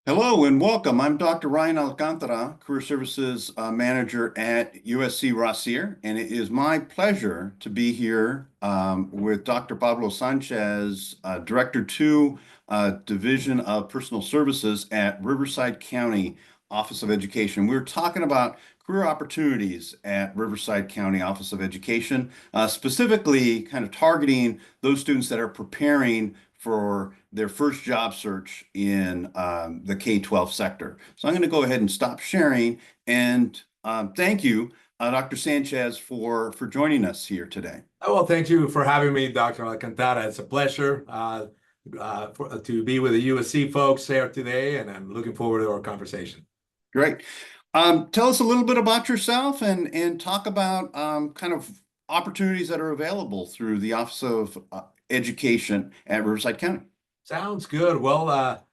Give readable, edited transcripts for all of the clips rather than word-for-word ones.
Hello and welcome. I'm Dr. Ryan Alcantara, Career Services Manager at USC Rossier, and it is my pleasure to be here with Dr. Pablo Sanchez, Director 2, Division of Personal Services at Riverside County Office of Education. We're talking about career opportunities at Riverside County Office of Education, specifically kind of targeting those students that are preparing for their first job search in the K-12 sector. So I'm going to go ahead and stop sharing and thank you, Dr. Sanchez, for joining us here today. Oh, well, thank you for having me, Dr. Alcantara. It's a pleasure to be with the USC folks here today, and I'm looking forward to our conversation. Great. Tell us a little bit about yourself and talk about kind of opportunities that are available through the Office of Education at Riverside County. Sounds good. Well,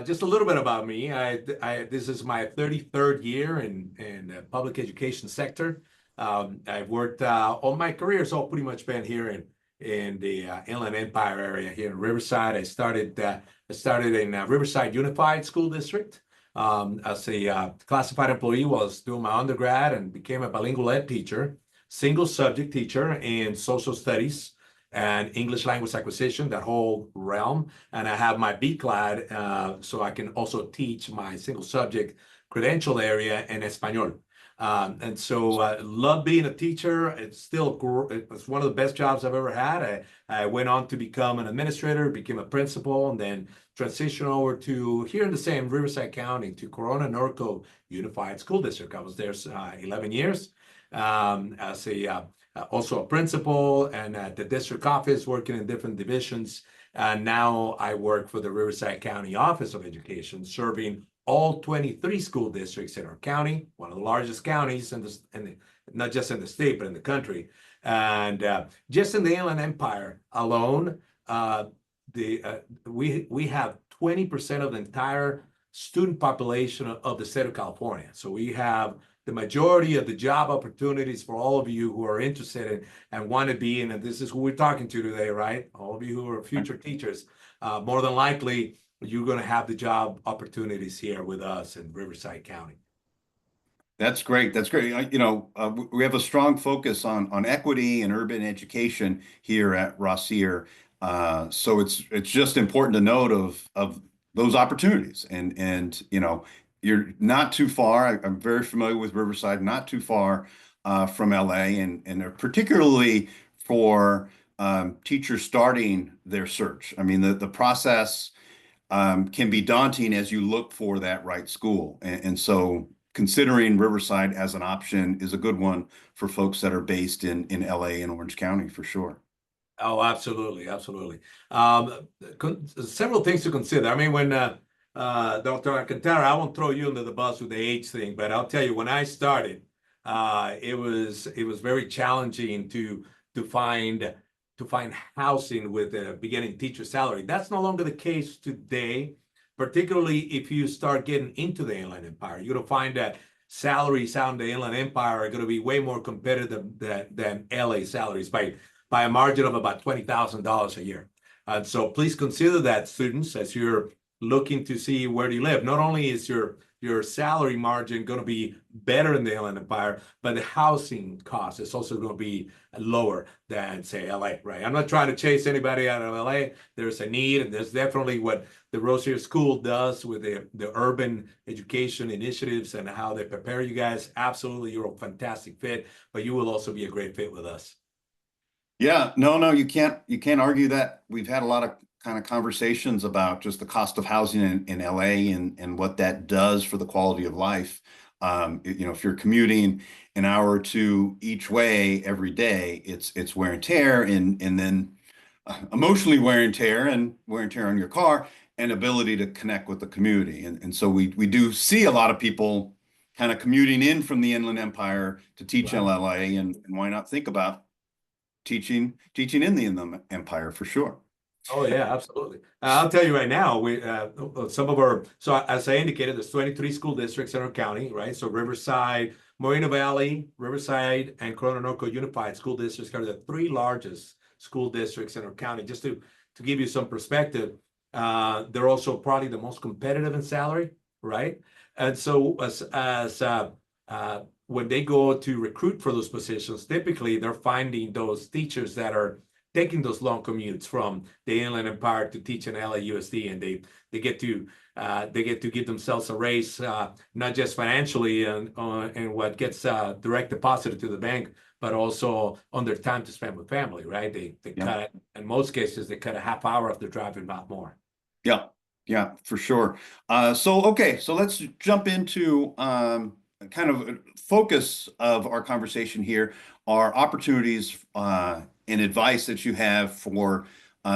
just a little bit about me. This is my 33rd year in the public education sector. I've worked all my career, so I've pretty much been here in the Inland Empire area here in Riverside. I started in Riverside Unified School District as a classified employee while I was doing my undergrad, and became a bilingual ed teacher, single subject teacher in social studies and English language acquisition, that whole realm. And I have my BCLAD, so I can also teach my single subject credential area in Espanol. And so love being a teacher. It was one of the best jobs I've ever had. I went on to become an administrator, became a principal, and then transitioned over to here in the same Riverside County to Corona Norco Unified School District. I was there 11 years as also a principal, and at the district office working in different divisions. And now I work for the Riverside County Office of Education, serving all 23 school districts in our county, one of the largest counties not just in the state, but in the country. And just in the Inland Empire alone, we have 20% of the entire student population of the state of California. So we have the majority of the job opportunities for all of you who are interested in and want to be in, and this is who we're talking to today, right? All of you who are future teachers, more than likely, you're going to have the job opportunities here with us in Riverside County. That's great. That's great. We have a strong focus on equity and urban education here at Rossier. So it's just important to note of those opportunities. And you're not too far. I'm very familiar with Riverside, not too far from LA, and particularly for teachers starting their search. I mean, the process can be daunting as you look for that right school. And so considering Riverside as an option is a good one for folks that are based in LA and Orange County for sure. Oh, absolutely, absolutely. Several things to consider. I mean, when Dr. Alcantara, I won't throw you under the bus with the age thing, but I'll tell you, when I started, it was very challenging to find housing with a beginning teacher salary. That's no longer the case today, particularly if you start getting into the Inland Empire. You're going to find that salaries out in the Inland Empire are going to be way more competitive than LA salaries by a margin of about $20,000 a year. And so please consider that, students, as you're looking to see where do you live. Not only is your salary margin going to be better in the Inland Empire, but the housing cost is also going to be lower than, say, LA, right? I'm not trying to chase anybody out of LA. There's a need, and there's definitely what the Rossier School does with the urban education initiatives and how they prepare you guys. Absolutely, you're a fantastic fit, but you will also be a great fit with us. Yeah, no, you can't argue that. We've had a lot of kind of conversations about just the cost of housing in LA and what that does for the quality of life. If you're commuting an hour or two each way every day, it's wear and tear, and then emotionally wear and tear on your car, and ability to connect with the community. And so we do see a lot of people kind of commuting in from the Inland Empire to teach in LA, and why not think about teaching in the Inland Empire for sure. Oh yeah, absolutely. I'll tell you right now, we some of our, so as I indicated, there's 23 school districts in our county, right? So Riverside, Moreno Valley, Riverside, and Corona Norco Unified School Districts are the three largest school districts in our county. Just to give you some perspective, they're also probably the most competitive in salary right? And so when they go to recruit for those positions, typically they're finding those teachers that are taking those long commutes from the Inland Empire to teach in LAUSD, and they get to give themselves a raise, not just financially and what gets direct deposited to the bank, but also on their time to spend with family, right? They cut it, in most cases, they cut a half hour of their drive, if not more. Yeah, yeah, for sure. So let's jump into kind of focus of our conversation here are opportunities and advice that you have for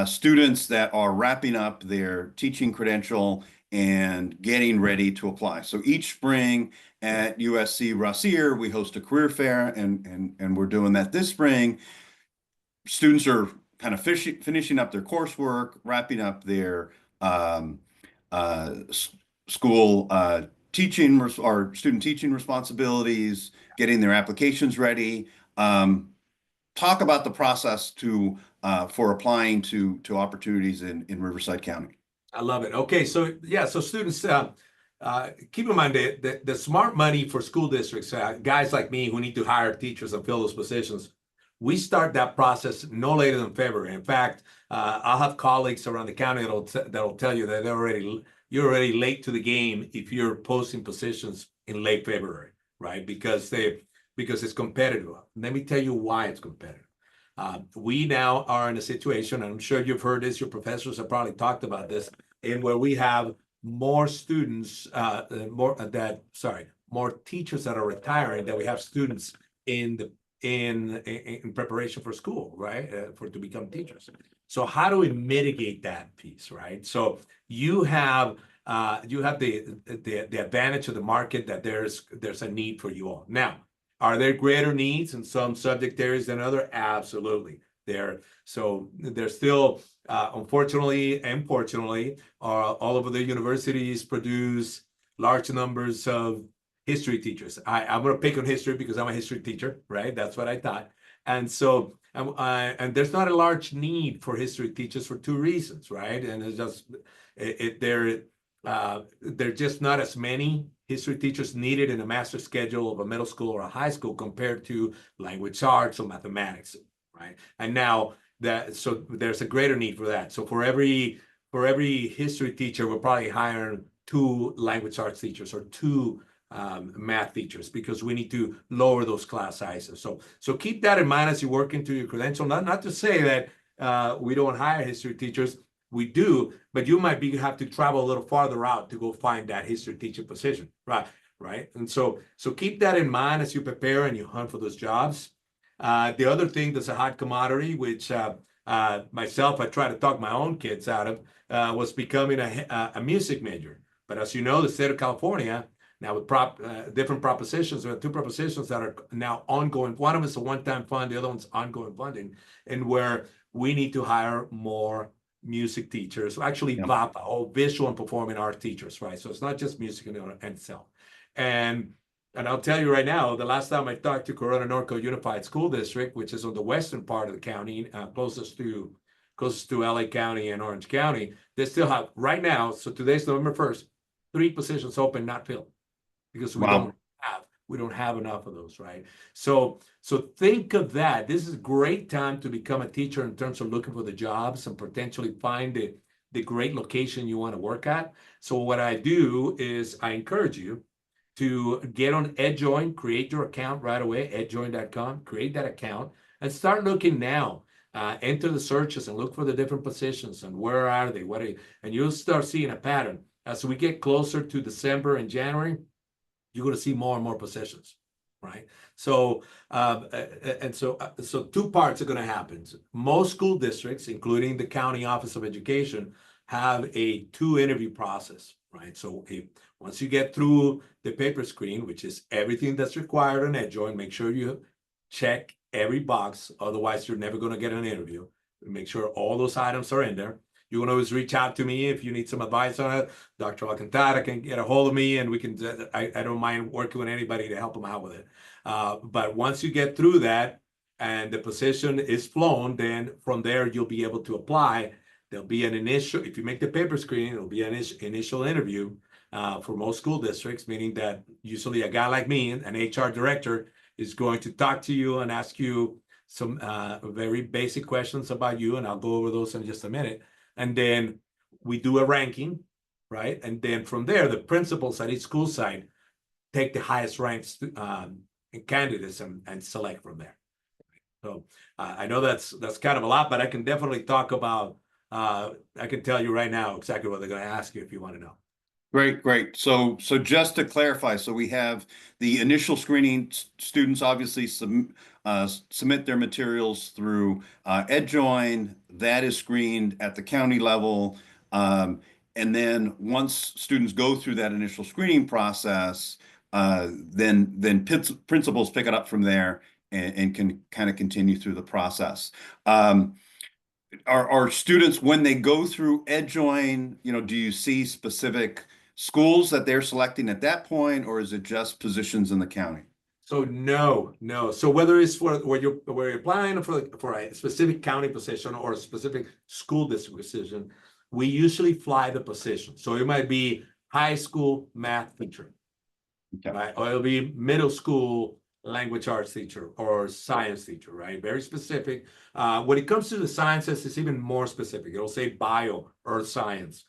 students that are wrapping up their teaching credential and getting ready to apply. So each spring at USC Rossier, we host a career fair, and we're doing that this spring. Students are kind of finishing up their coursework, wrapping up their school teaching or student teaching responsibilities, getting their applications ready. Talk about the process for applying to opportunities in Riverside County. I love it. Okay, so yeah, so students, keep in mind that the smart money for school districts, guys like me who need to hire teachers and fill those positions, we start that process no later than February. In fact, I'll have colleagues around the county that'll tell you that you're already late to the game if you're posting positions in late February, right? Because it's competitive. Let me tell you why it's competitive. We now are in a situation, and I'm sure you've heard this, your professors have probably talked about this, in where we have more students, more teachers that are retiring than we have students in preparation for school, right? To become teachers. So how do we mitigate that piece, right? So you have the advantage of the market that there's a need for you all. Now, are there greater needs in some subject areas than other? Absolutely. There's still, unfortunately and fortunately, all over the universities produce large numbers of history teachers. I'm going to pick on history because I'm a history teacher, right? That's what I thought. And so, and there's not a large need for history teachers for two reasons, right? And it's just, there are just not as many history teachers needed in a master schedule of a middle school or a high school compared to language arts or mathematics, right? And now so there's a greater need for that. So for every history teacher, we're probably hiring 2 language arts teachers or 2 math teachers, because we need to lower those class sizes. So keep that in mind as you work into your credential. Not to say that we don't hire history teachers. We do, but you might have to travel a little farther out to go find that history teacher position, right? And so keep that in mind as you prepare and you hunt for those jobs. The other thing that's a hot commodity, which myself, I try to talk my own kids out of, was becoming a music major. But as you know, the state of California, now with different propositions, we have 2 propositions that are now ongoing. One of them is a one-time fund, the other one's ongoing funding, and where we need to hire more music teachers, actually VAPA, or visual and performing art teachers, right? So it's not just music in itself. And I'll tell you right now, the last time I talked to Corona Norco Unified School District, which is on the western part of the county, closest to LA County and Orange County, they still have right now, so today's November 1st, 3 positions open, not filled, because we don't have enough of those, right? So think of that. This is a great time to become a teacher in terms of looking for the jobs and potentially find the great location you want to work at. So what I do is I encourage you to get on EdJoin, create your account right away, edjoin.com, create that account, and start looking now. Enter the searches and look for the different positions and where are they, and you'll start seeing a pattern. As we get closer to December and January, you're going to see more and more positions, right? So, so 2 parts are going to happen. Most school districts, including the County Office of Education, have a 2-interview process, right? So once you get through the paper screen, which is everything that's required on EdJoin, make sure you check every box. Otherwise, you're never going to get an interview. Make sure all those items are in there. You can always reach out to me if you need some advice on it. Dr. Alcantara can get a hold of me, and we can. I don't mind working with anybody to help them out with it. But once you get through that and the position is flown, then from there you'll be able to apply. There'll be an initial. If you make the paper screen, it'll be an initial interview. for most school districts, meaning that usually a guy like me, an HR director, is going to talk to you and ask you some very basic questions about you, and I'll go over those in just a minute. And then we do a ranking, right? And then from there, the principals at each school site take the highest ranked candidates and select from there. So I know that's kind of a lot, but I can definitely talk about, I can tell you right now exactly what they're going to ask you if you want to know. Great, great. So just to clarify, so we have the initial screening. Students obviously submit their materials through EdJoin. That is screened at the county level. And then once students go through that initial screening process, then principals pick it up from there and can kind of continue through the process. Are students, when they go through EdJoin, do you see specific schools that they're selecting at that point, or is it just positions in the county? So no. So whether it's for where you're applying for a specific county position or a specific school district position, we usually fly the position. So it might be high school math teacher, Okay. right? Or it'll be middle school language arts teacher or science teacher, right? Very specific. When it comes to the sciences, it's even more specific. It'll say bio, earth science,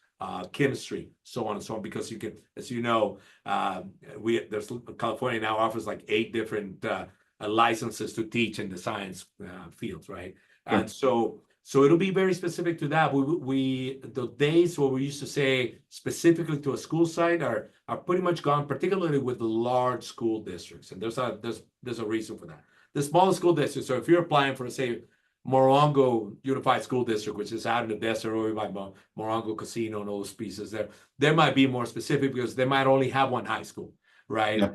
chemistry, so on and so on, because you can, as you know, there's California now offers like 8 different licenses to teach in the science fields, right? Sure. And so it'll be very specific to that. The days where we used to say specifically to a school site are pretty much gone, particularly with the large school districts. And there's a reason for that. The smaller school districts, so if you're applying for, say, Morongo Unified School District, which is out in the desert over by Morongo Casino and all those pieces there might be more specific because they might only have one high school, right? Yeah.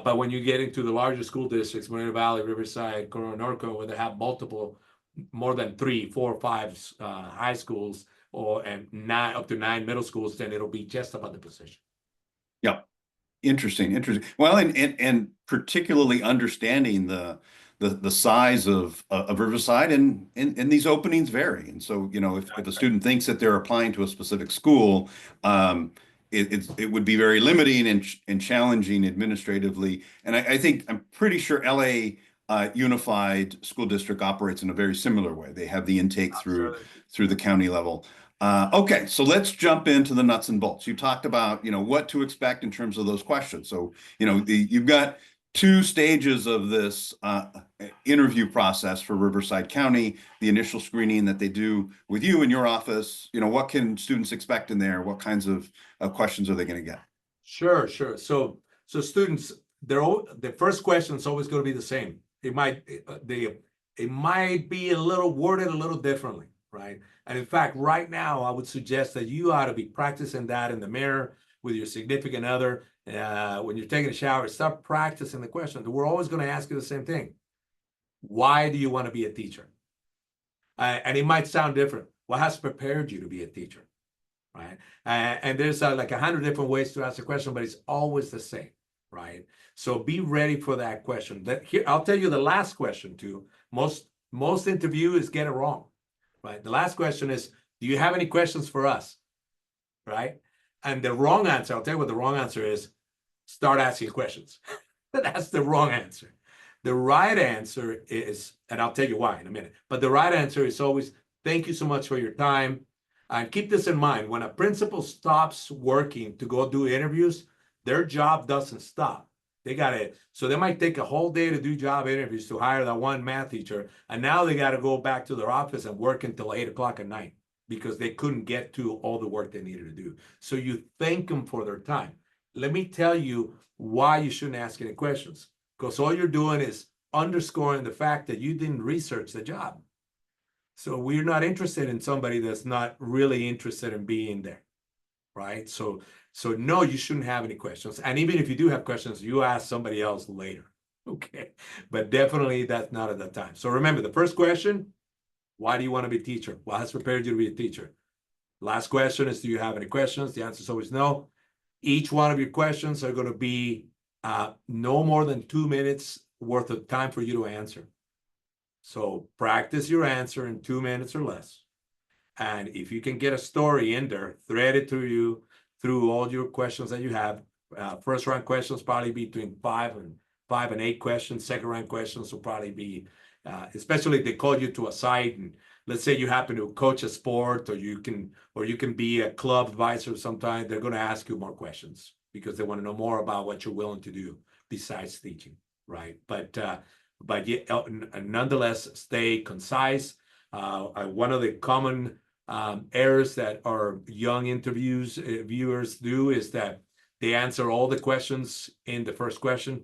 But when you get into the larger school districts, Moreno Valley, Riverside, Coronel Norco, where they have more than 3, 4, 5 high schools and 9 up to 9 middle schools, then it'll be just about the position. Yeah. Interesting. Well, and particularly understanding the size of Riverside and these openings vary. And so, if a student thinks that they're applying to a specific school, it would be very limiting and challenging administratively. And I'm pretty sure LA Unified School District operates in a very similar way. They have the intake through the county level. Okay, so let's jump into the nuts and bolts. You talked about, what to expect in terms of those questions. So, you've got 2 stages of this interview process for Riverside County, the initial screening that they do with you in your office. What can students expect in there? What kinds of questions are they going to get? Sure. So students, the first question is always going to be the same. It might be a little worded a little differently, right? And in fact, right now, I would suggest that you ought to be practicing that in the mirror with your significant other. When you're taking a shower, start practicing the question. We're always going to ask you the same thing. Why do you want to be a teacher? And it might sound different. What has prepared you to be a teacher, right? And there's like 100 different ways to ask the question, but it's always the same, right? So be ready for that question. Here, I'll tell you the last question too. Most interviewers get it wrong, right? The last question is, do you have any questions for us, right? And the wrong answer, I'll tell you what the wrong answer is, start asking questions. That's the wrong answer. The right answer is, and I'll tell you why in a minute, but the right answer is always, thank you so much for your time. And keep this in mind, when a principal stops working to go do interviews, their job doesn't stop. So they might take a whole day to do job interviews to hire that one math teacher. And now they got to go back to their office and work until 8 o'clock at night because they couldn't get to all the work they needed to do. So you thank them for their time. Let me tell you why you shouldn't ask any questions, because all you're doing is underscoring the fact that you didn't research the job. So we're not interested in somebody that's not really interested in being there, right? So no, you shouldn't have any questions. And even if you do have questions, you ask somebody else later, okay? But definitely that's not at that time. So remember, the first question, why do you want to be a teacher? What has prepared you to be a teacher? Last question is, do you have any questions? The answer is always no. Each one of your questions are going to be no more than 2 minutes worth of time for you to answer. So practice your answer in 2 minutes or less. And if you can get a story in there, thread it through all your questions that you have. First round questions probably between 5 and 8 questions. Second round questions will probably be, especially if they call you to a site, and let's say you happen to coach a sport, or you can be a club advisor sometime. They're going to ask you more questions because they want to know more about what you're willing to do besides teaching, right? But nonetheless, stay concise. One of the common errors that our young viewers do is that they answer all the questions in the first question,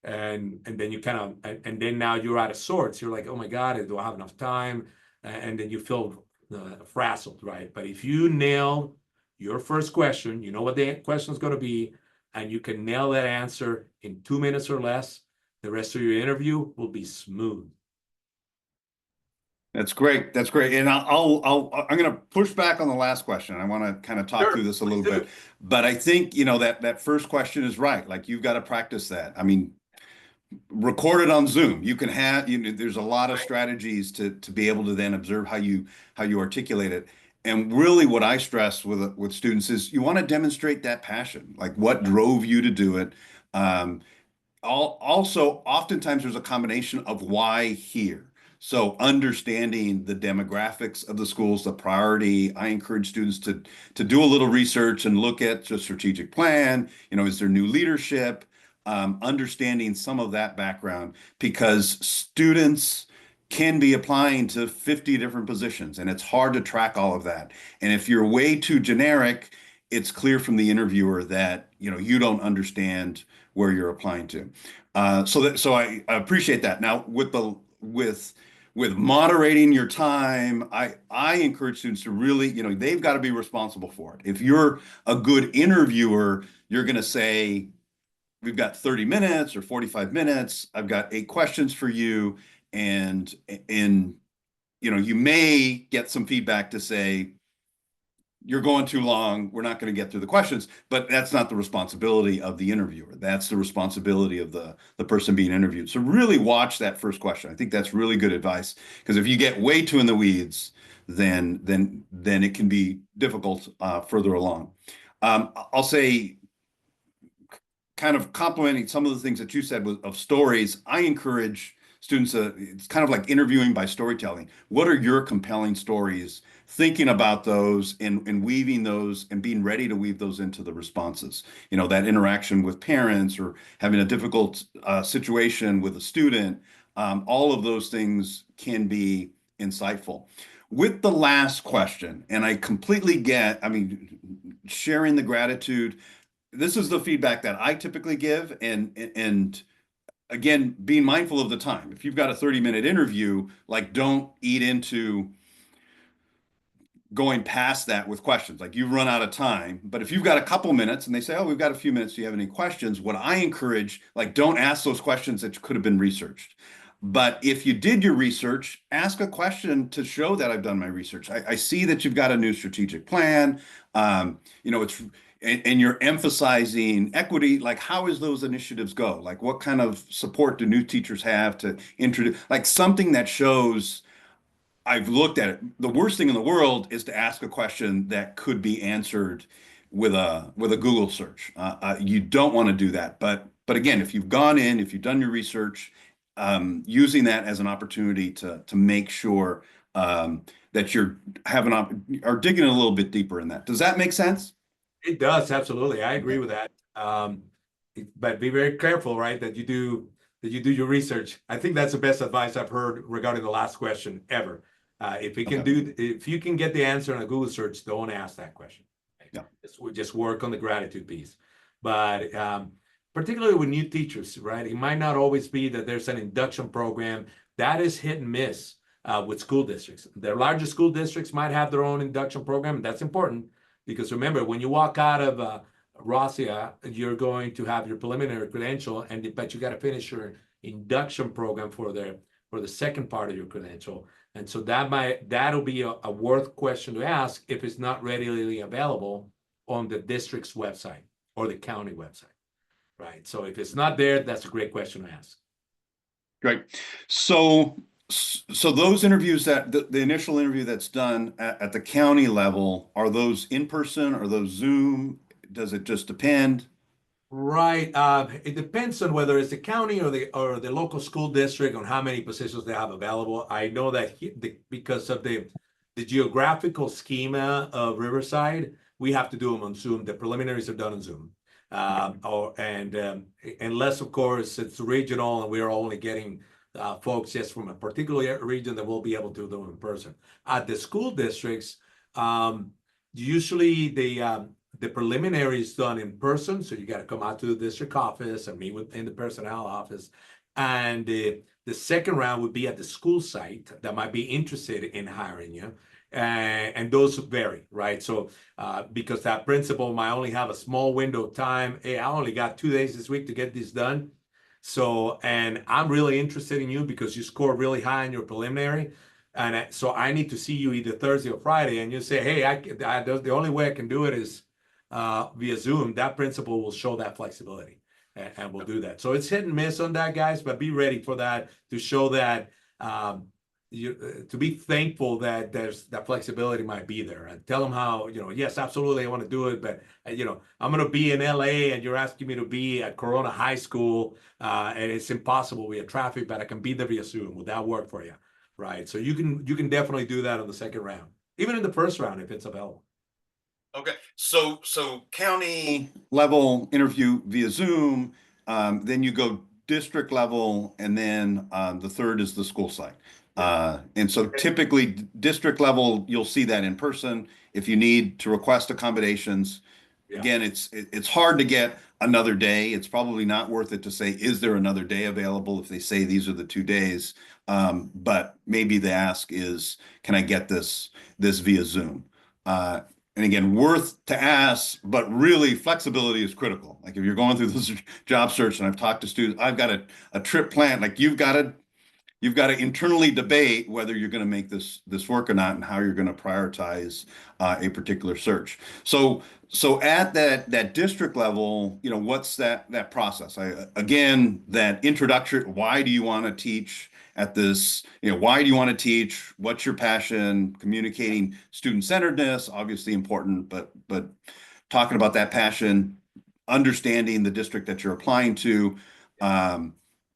and then you kind of and then now you're out of sorts. You're like, oh my God, do I have enough time? And then you feel frazzled, right? But if you nail your first question, you know what the question is going to be, and you can nail that answer in 2 minutes or less, the rest of your interview will be smooth. That's great. That's great. And I'm going to push back on the last question. I want to kind of talk through this a little bit, but I think, that first question is right. Like, you've got to practice that. I mean, record it on Zoom. You can have, there's a lot of strategies to be able to then observe how you articulate it. And really what I stress with students is you want to demonstrate that passion, like what drove you to do it. Also, oftentimes there's a combination of why here. So understanding the demographics of the schools, the priority. I encourage students to do a little research and look at the strategic plan. Is there new leadership? Understanding some of that background, because students can be applying to 50 different positions, and it's hard to track all of that. And if you're way too generic, it's clear from the interviewer that you don't understand where you're applying to. So I appreciate that. Now with moderating your time, I encourage students to really, they've got to be responsible for it. If you're a good interviewer, you're going to say, we've got 30 minutes or 45 minutes. I've got 8 questions for you. And you may get some feedback to say, you're going too long. We're not going to get through the questions, but that's not the responsibility of the interviewer. That's the responsibility of the person being interviewed. So really watch that first question. I think that's really good advice, because if you get way too in the weeds, then it can be difficult further along. I'll say, kind of complementing some of the things that you said of stories, I encourage students, it's kind of like interviewing by storytelling. What are your compelling stories? Thinking about those and weaving those and being ready to weave those into the responses. That interaction with parents, or having a difficult situation with a student, all of those things can be insightful. With the last question, and I completely get, sharing the gratitude, this is the feedback that I typically give, and again, being mindful of the time. If you've got a 30-minute interview, like, don't eat into going past that with questions. Like, you've run out of time. But if you've got a couple minutes and they say, oh, we've got a few minutes, do you have any questions? What I encourage, like, don't ask those questions that could have been researched. But if you did your research, ask a question to show that I've done my research. I see that you've got a new strategic plan. And you're emphasizing equity. Like, how is those initiatives go? Like, what kind of support do new teachers have to introduce? Like, something that shows I've looked at it. The worst thing in the world is to ask a question that could be answered with a Google search. You don't want to do that. But again, if you've gone in, if you've done your research, using that as an opportunity to make sure that you're are digging a little bit deeper in that. Does that make sense? It does, absolutely. I agree with that. But be very careful, right? That you do your research. I think that's the best advice I've heard regarding the last question ever. If you can get the answer in a Google search, don't ask that question. Yeah. Just work on the gratitude piece. But particularly with new teachers, right? It might not always be that there's an induction program. That is hit and miss with school districts. The larger school districts might have their own induction program. That's important, because remember, when you walk out of Rosia, you're going to have your preliminary credential, but you got to finish your induction program for the second part of your credential. And so that'll be a worth question to ask if it's not readily available on the district's website or the county website, right? So if it's not there, that's a great question to ask. Great. So So those interviews that the initial interview that's done at the county level, are those in person? Are those Zoom? Does it just depend? Right. It depends on whether it's the county or the local school district on how many positions they have available. I know that because of the geographical schema of Riverside, we have to do them on Zoom. The preliminaries are done on Zoom. Unless of course it's regional and we're only getting folks just from a particular region that will be able to do them in person. At the school districts, usually the preliminary is done in person, so you got to come out to the district office and meet in the personnel office. And the second round would be at the school site that might be interested in hiring you. And those vary, right? So because that principal might only have a small window of time. Hey, I only got 2 days this week to get this done. So, and I'm really interested in you because you scored really high in your preliminary. And so I need to see you either Thursday or Friday. And you say, hey, the only way I can do it is via Zoom. That principal will show that flexibility and we'll do that. So it's hit and miss on that, guys, but be ready for that to show that to be thankful that there's that flexibility might be there, and tell them how, yes, absolutely, I want to do it, but I'm going to be in LA and you're asking me to be at Corona High School and it's impossible. We have traffic, but I can be there via Zoom. Would that work for you? Right. So you can definitely do that on the second round, even in the first round if it's available. Okay, so county level interview via Zoom, then you go district level, and then the third is the school site. And so typically district level, you'll see that in person. If you need to request accommodations, Yeah. again, it's hard to get another day. It's probably not worth it to say, is there another day available if they say these are the 2 days? But maybe the ask is, can I get this via Zoom? And again, worth to ask, but really flexibility is critical. Like if you're going through this job search, and I've talked to students, I've got a trip planned. Like you've got to internally debate whether you're going to make this work or not, and how you're going to prioritize a particular search. So at that district level, what's that process? Again, that introduction. Why do you want to teach at this? Why do you want to teach? What's your passion? Communicating student-centeredness, obviously important, but talking about that passion, understanding the district that you're applying to.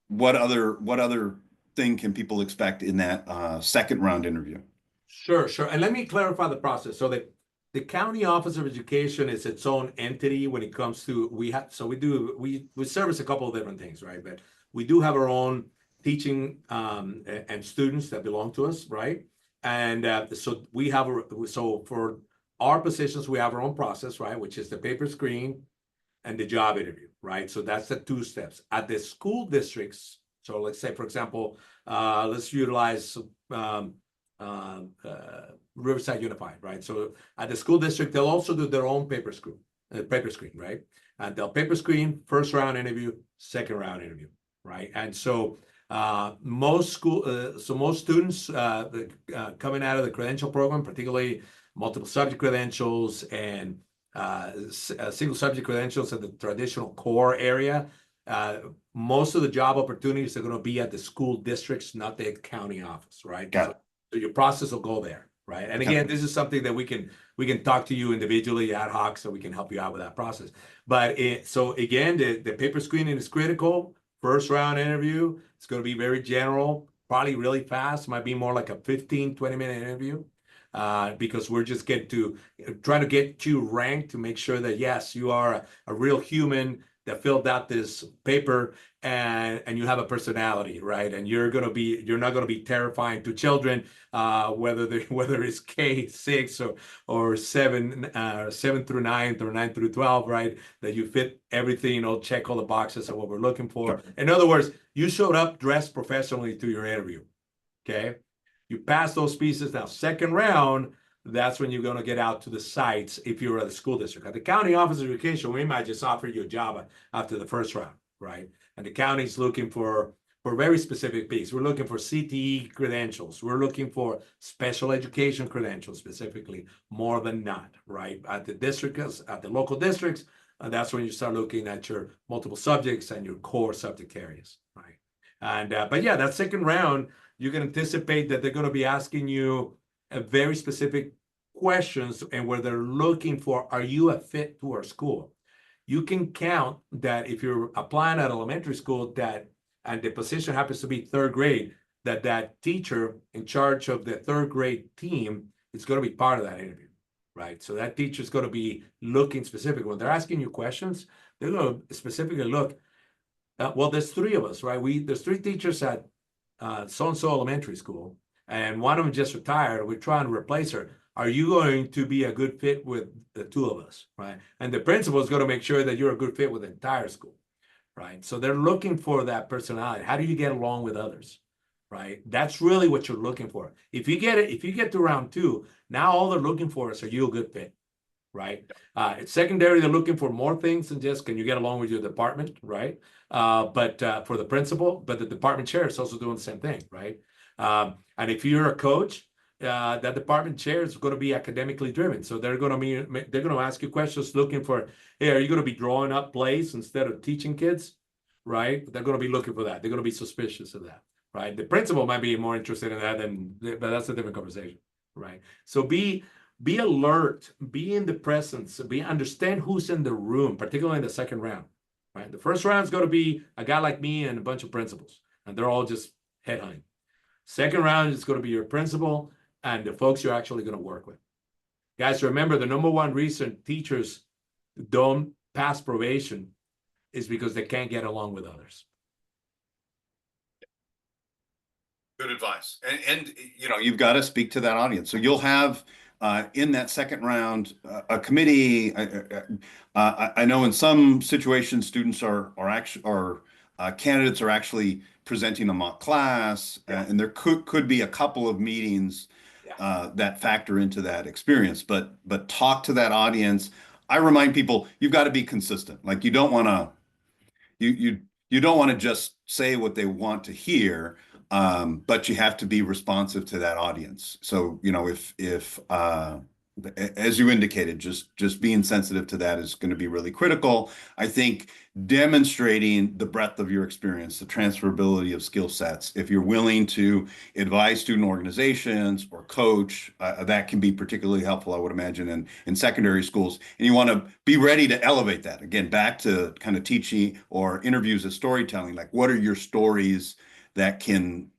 What other thing can people expect in that second round interview? Sure. And let me clarify the process. So the County Office of Education is its own entity when it comes to, we service a couple of different things, right? But we do have our own teaching and students that belong to us, right? And so for our positions, we have our own process, right? Which is the paper screen and the job interview, right? So that's the 2 steps. At the school districts, so let's say, for example, let's utilize Riverside Unified, right? So at the school district, they'll also do their own paper screen, right? And they'll paper screen, first round interview, second round interview, right? And so most students coming out of the credential program, particularly multiple subject credentials and single subject credentials in the traditional core area, most of the job opportunities are going to be at the school districts, not the county office, right? So your process will go there, right? And again, this is something that we can talk to you individually ad hoc, so we can help you out with that process. But so again, the paper screening is critical. First round interview, it's going to be very general, probably really fast. Might be more like a 15-20-minute interview. Because we're just trying to get you ranked to make sure that yes, you are a real human that filled out this paper and you have a personality, right? And you're not going to be terrifying to children, whether it's K6 or 7 through 9 or 9 through 12, right? That you fit everything, check all the boxes of what we're looking for. Sure. In other words, you showed up dressed professionally to your interview. Okay. You pass those pieces. Now, second round, that's when you're going to get out to the sites if you're at the school district. At the County Office of Education, we might just offer you a job after the first round, right? And the county's looking for very specific piece. We're looking for CTE credentials. We're looking for special education credentials specifically, more than not, right? At the local districts, that's when you start looking at your multiple subjects and your core subject areas, right? And but yeah, that second round, you can anticipate that they're going to be asking you a very specific questions and where they're looking for, are you a fit to our school? You can count that if you're applying at elementary school that, and the position happens to be third grade, that teacher in charge of the third grade team is going to be part of that interview, right? So that teacher is going to be looking specific. When they're asking you questions, they're going to specifically look, well, there's three of us, right? There's three teachers at so-and-so elementary school, and one of them just retired. We're trying to replace her. Are you going to be a good fit with the two of us, right? And the principal is going to make sure that you're a good fit with the entire school, right? So they're looking for that personality. How do you get along with others, right? That's really what you're looking for. If you get to round two, now all they're looking for is, are you a good fit, right? It's secondary. They're looking for more things than just, can you get along with your department, right? But for the principal, but the department chair is also doing the same thing, right? And if you're a coach, that department chair is going to be academically driven. So they're going to ask you questions looking for, hey, are you going to be drawing up plays instead of teaching kids, right? They're going to be looking for that. They're going to be suspicious of that, right? The principal might be more interested in that but that's a different conversation, right? So be alert, be in the presence, understand who's in the room, particularly in the second round, right? The first round is going to be a guy like me and a bunch of principals, and they're all just headhunting. Second round is going to be your principal and the folks you're actually going to work with. Guys, remember, the number one reason teachers don't pass probation is because they can't get along with others. Good advice. And you know, you've got to speak to that audience. So you'll have in that second round a committee. I know in some situations students are candidates are actually presenting a mock class, and there could be a couple of meetings that factor into that experience. But talk to that audience. I remind people, you've got to be consistent. Like, you don't want to you don't want to just say what they want to hear, but you have to be responsive to that audience. So, you know, if as you indicated, just being sensitive to that is going to be really critical. I think demonstrating the breadth of your experience, the transferability of skill sets. If you're willing to advise student organizations or coach, that can be particularly helpful, I would imagine, in secondary schools. And you want to be ready to elevate that. Again, back to kind of teaching or interviews as storytelling. Like, what are your stories that can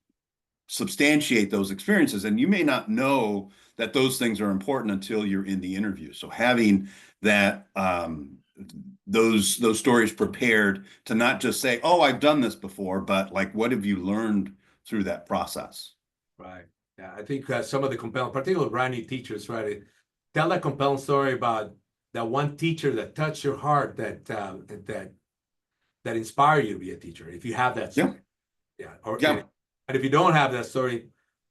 substantiate those experiences? And you may not know that those things are important until you're in the interview. So having that those stories prepared to not just say, oh, I've done this before, but like, what have you learned through that process? Right. Yeah, I think some of the compelling, particularly brand new teachers, right? Tell that compelling story about that one teacher that touched your heart, that inspired you to be a teacher. If you have that story, and if you don't have that story,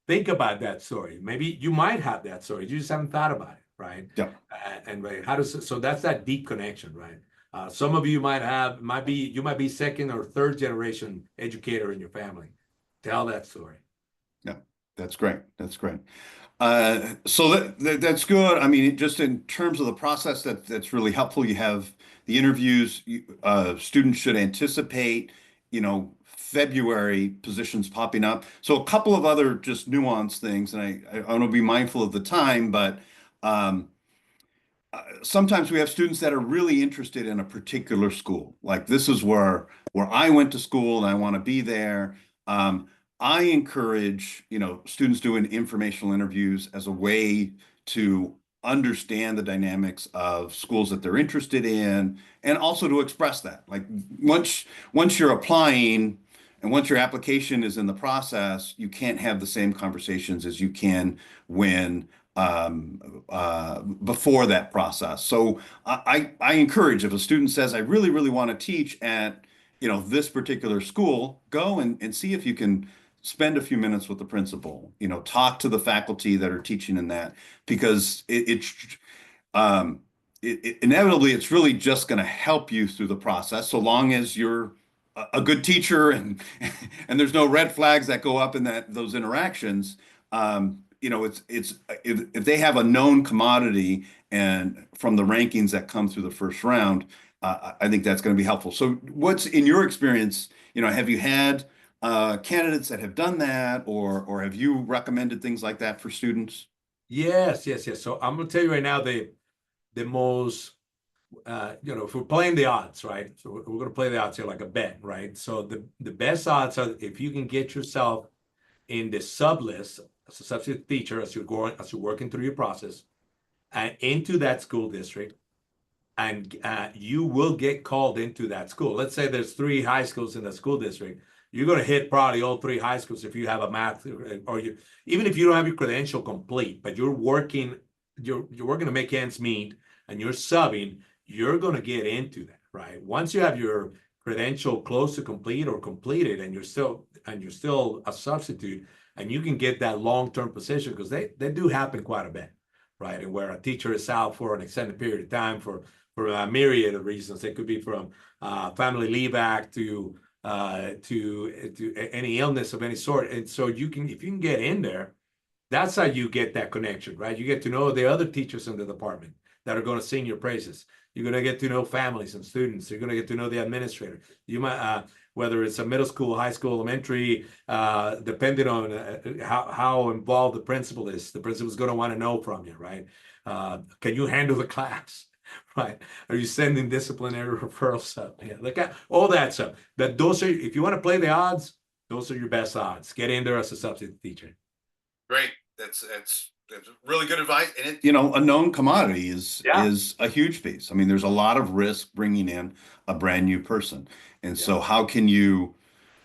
think about that story. Maybe you might have that story. You just haven't thought about it, right? Yeah. And right, so that's that deep connection, right? Some of you might be second or third generation educator in your family. Tell that story. Yeah, that's great. That's great. So that's good. I mean, just in terms of the process, that's really helpful. You have the interviews. Students should anticipate, you know, February positions popping up. So a couple of other just nuanced things, and I want to be mindful of the time, but sometimes we have students that are really interested in a particular school. Like, this is where I went to school and I want to be there. I encourage, you know, students doing informational interviews as a way to understand the dynamics of schools that they're interested in, and also to express that. Like, once you're applying and once your application is in the process, you can't have the same conversations as you can when before that process. So I encourage, if a student says, I really, really want to teach at, you know, this particular school, go and see if you can spend a few minutes with the principal, you know, talk to the faculty that are teaching in that, because inevitably it's really just going to help you through the process, so long as you're a good teacher and there's no red flags that go up in those interactions. You know, if they have a known commodity and from the rankings that come through the first round, I think that's going to be helpful. So what's in your experience, you know, have you had candidates that have done that, or have you recommended things like that for students? Yes, yes, yes. So I'm gonna tell you right now the most if we're playing the odds, right? So we're gonna play the odds here like a bet, right? So the best odds are if you can get yourself in the sub list as a substitute teacher as you're working through your process and into that school district, and you will get called into that school. Let's say there's 3 high schools in the school district. You're going to hit probably all 3 high schools if you have a math, or you, even if you don't have your credential complete, but you're working to make ends meet and you're subbing, you're going to get into that, right? Once you have your credential close to complete or completed, and you're still a substitute, and you can get that long-term position, because they do happen quite a bit, right? And where a teacher is out for an extended period of time for a myriad of reasons. It could be from family leave act to any illness of any sort. And so if you can get in there, that's how you get that connection, right? You get to know the other teachers in the department that are going to sing your praises. You're going to get to know families and students. You're going to get to know the administrator. You might, whether it's a middle school, high school, elementary, depending on how involved the principal is. The principal is going to want to know from you, right? Can you handle the class? Right? Are you sending disciplinary referrals up? Yeah, look at all that stuff. Those are, if you want to play the odds, those are your best odds. Get in there as a substitute teacher. Great. That's really good advice. And a known commodity is a huge piece. I mean, there's a lot of risk bringing in a brand new person. And so how can you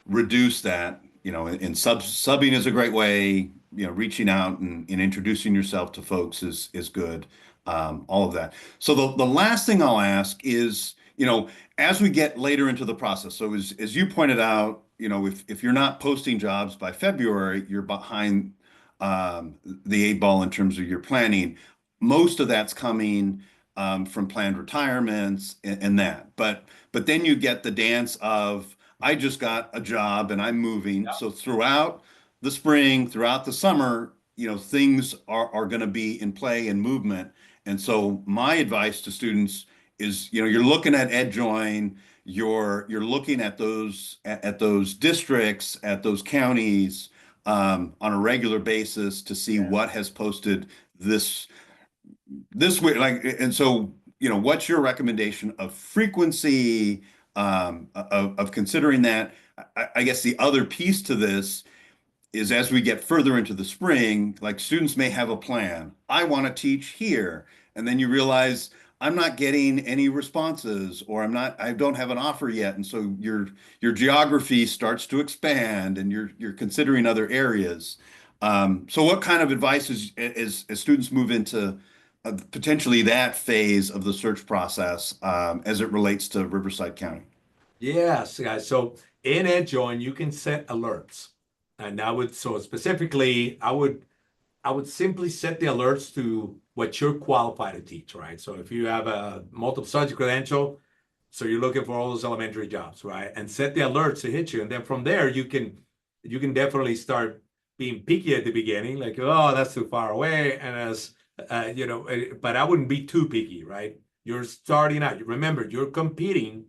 reduce that? And subbing is a great way, reaching out and introducing yourself to folks is good. All of that. So the last thing I'll ask is, as we get later into the process, so as you pointed out, if you're not posting jobs by February, you're behind the 8 ball in terms of your planning. Most of that's coming from planned retirements and that. But then you get the dance of, I just got a job and I'm moving. Yeah. So throughout the spring, throughout the summer, things are going to be in play and movement. And so my advice to students is, you're looking at EdJoin, you're looking at those districts, at those counties on a regular basis to see what has posted this way. And so, what's your recommendation of frequency, of considering that? I guess the other piece to this is, as we get further into the spring, like, students may have a plan. I want to teach here. And then you realize, I'm not getting any responses, or I don't have an offer yet. And so your geography starts to expand and you're considering other areas. So what kind of advice as students move into potentially that phase of the search process, as it relates to Riverside County? Yes, guys. So in EdJoin, you can set alerts. And specifically, I would simply set the alerts to what you're qualified to teach, right? So if you have a multiple subject credential, so you're looking for all those elementary jobs, right? And set the alerts to hit you. And then from there, you can definitely start being picky at the beginning, like, oh, that's too far away. And but I wouldn't be too picky, right? You're starting out. Remember, you're competing,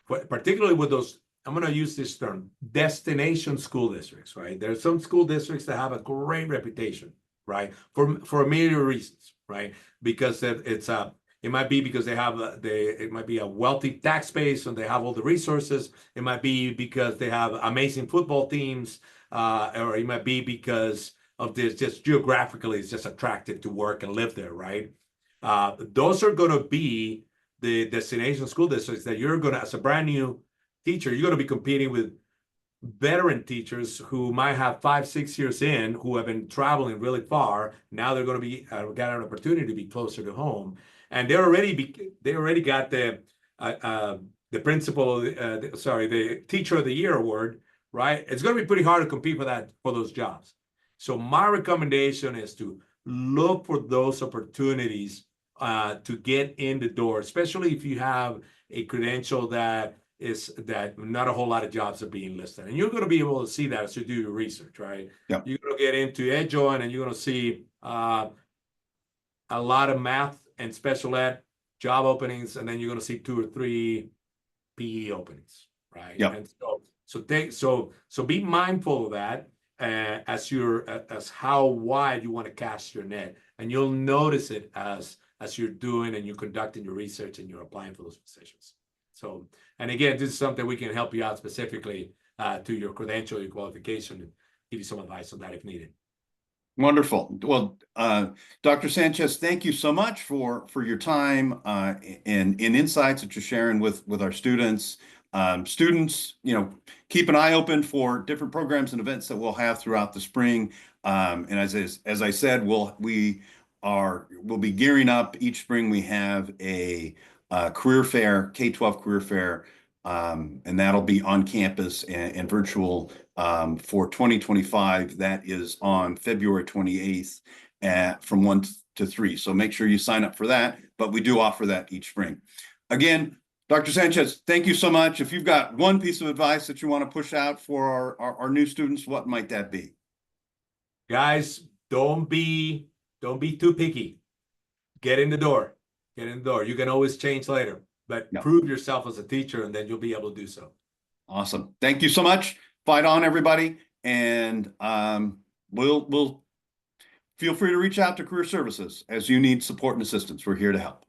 particularly with those, I'm going to use this term, destination school districts, right? There are some school districts that have a great reputation, right? For a myriad of reasons, right? Because it might be because it might be a wealthy tax base and they have all the resources. It might be because they have amazing football teams, or it might be because of this, just geographically, it's just attractive to work and live there, right? Those are going to be the destination school districts that you're going to, as a brand new teacher, you're going to be competing with veteran teachers who might have 5-6 years in, who have been traveling really far. Now they're going to be got an opportunity to be closer to home, and they already got the principal, the teacher of the year award, right? It's going to be pretty hard to compete for those jobs. So my recommendation is to look for those opportunities to get in the door, especially if you have a credential that not a whole lot of jobs are being listed. And you're going to be able to see that as you do your research, right? Yeah. You're going to get into EdJoin and you're going to see a lot of math and special ed job openings, and then you're going to see 2 or 3 PE openings, right? Yeah. And so So be mindful of that as how wide you want to cast your net, and you'll notice it as you're doing and you're conducting your research and you're applying for those positions. So, and again, this is something we can help you out specifically to your credential, your qualification, and give you some advice on that if needed. Wonderful. Well, Dr. Sanchez, thank you so much for your time and insights that you're sharing with our students. Students, keep an eye open for different programs and events that we'll have throughout the spring. And as I said, we'll be gearing up each spring. We have a career fair, K-12 career fair, and that'll be on campus and virtual for 2025. That is on February 28th from 1 to 3. So make sure you sign up for that. But we do offer that each spring. Again, Dr. Sanchez, thank you so much. If you've got one piece of advice that you want to push out for our new students, what might that be? Guys, don't be too picky. Get in the door. Get in the door. You can always change later, but prove yourself as a teacher, and then you'll be able to do so. Awesome. Thank you so much. Fight on, everybody. And we'll feel free to reach out to Career Services as you need support and assistance. We're here to help.